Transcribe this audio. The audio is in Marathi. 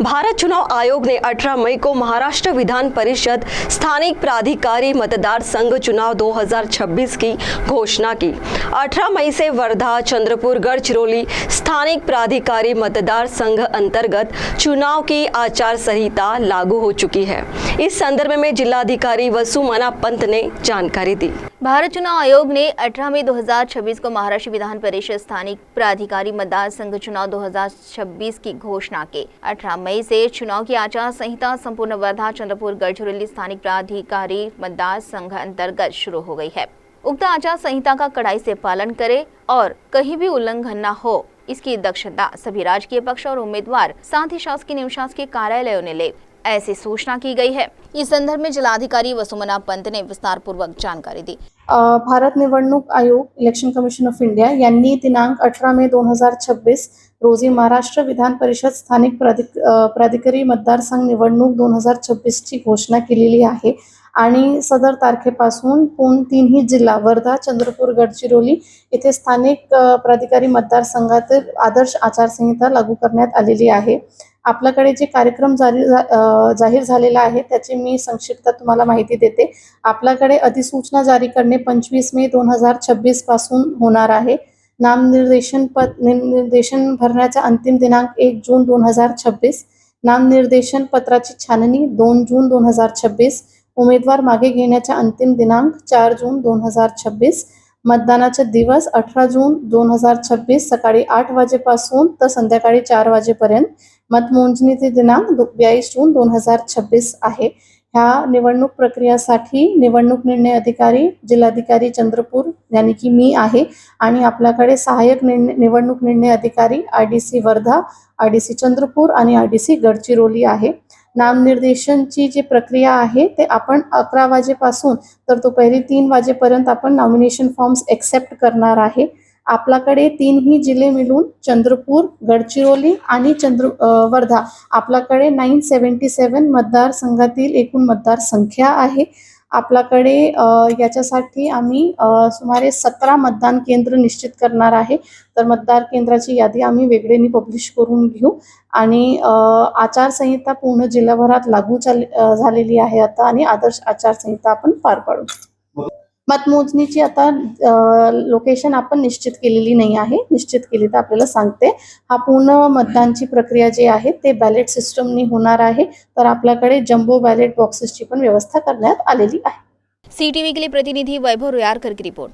भारत चुनाव आयोग ने 18 मई को महाराष्ट्र विधान परिषद स्थानिक प्राधिकारी मतदार संघ चुनाव 2026 की घोषणा की। 18 मई से वर्धा, चंद्रपुर, गढ़चिरौली स्थानिक प्राधिकारी मतदार संघ अंतर्गत चुनाव की आचार संहिता लागू हो चुकी है। इस संदर्भ में जिलाधिकारी वसुमना पंत ने जानकारी दी। भारत चुनाव आयोग ने 18 मई 2026 को महाराष्ट्र विधान परिषद स्थानिक प्राधिकारी मतदार संघ चुनाव 2026 की घोषणा की। 18 मई से चुनाव की आचार संहिता संपूर्ण वर्धा, चंद्रपुर, गढ़चिरौली स्थानिक प्राधिकारी मतदार संघ अंतर्गत शुरू हो गई है। उक्त आचार संहिता का कड़ाई से पालन करें और कहीं भी उल्लंघन न हो, इसकी दक्षता सभी राजकीय पक्ष और उम्मीदवार साथ ही शासकीय एवं शासकीय कार्यालयों ने ले, ऐसी सूचना की गई है। इस संदर्भ में जिलाधिकारी वसुमना पंत ने विस्तार पूर्वक जानकारी दी। भारत निवडणूक आयोग इलेक्शन कमिशन ऑफ इंडिया यांनी दिनांक 18 मे 2026 रोजी महाराष्ट्र विधान परिषद स्थानिक प्राधिकारी मतदारसंघ निवडणूक 2026 ची घोषणा केलेली आहे आणि सदर तारखेपासून तीनही जिल्हा वर्धा, चंद्रपूर, गडचिरोली येथे स्थानिक प्राधिकारी मतदारसंघातील आदर्श आचारसंहिता लागू करण्यात आलेली आहे। आपल्याकडे जे कार्यक्रम जाहीर झालेला आहे त्याची मी संक्षिप्त तुम्हाला माहिती देते। आपल्याकडे अधिसूचना जारी करणे 25 मे 2026 पासून होणार आहे। नामनिर्देशन भरण्याचा अंतिम दिनांक 1 जून 2026। नामनिर्देशन पत्राची छाननी 2 जून 2026। उमेदवार मागे घेण्याचा अंतिम दिनांक 4 जून 2026। मतदानाचा दिवस 18 जून 2026 सकाळी 8 वाजेपासून तर संध्याकाळी 4 वाजेपर्यंत। मतमोजणीचे दिनांक 22 जून 2026 आहे। ह्या निवडणूक प्रक्रियेसाठी निवडणूक निर्णय अधिकारी जिल्हाधिकारी चंद्रपूर यानी की मी आहे आणि आपल्याकडे सहाय्यक निवडणूक निर्णय अधिकारी आरडीसी वर्धा, आरडीसी चंद्रपूर आणि आरडीसी गडचिरोली आहे। नामनिर्देशनची जी प्रक्रिया आहे ते आपण 11 वाजेपासून तर दुपारी 3 वाजेपर्यंत आपण नॉमिनेशन फॉर्म्स एक्सेप्ट करणार आहे। आपल्याकडे तीनही जिल्हे मिळून चंद्रपूर, गडचिरोली आणि वर्धा आपल्याकडे 977 मतदारसंघातील एकूण मतदार संख्या आहे। आपल्याकडे याच्यासाठी आम्ही सुमारे 17 मतदान केंद्र निश्चित करणार आहे। तर मतदार केंद्राची यादी आम्ही वेगळेनी पब्लिश करून घेऊ आणि आचारसंहिता पूर्ण जिल्हाभरात लागू झालेली आहे आता आणि आदर्श आचारसंहिता आपण पार पाडू। मतमोजणीची आता लोकेशन आपण निश्चित केलेली नाही आहे, निश्चित केली तर आपल्याला सांगते। हा पूर्ण मतदानची प्रक्रिया जे आहे ते बॅलेट सिस्टमनी होणार आहे। तर आपल्याकडे जम्बो बॅलेट बॉक्सेसची पण व्यवस्था करण्यात आलेली आहे। सीटीवी के लिए प्रतिनिधि वैभव रोयारकर की रिपोर्ट।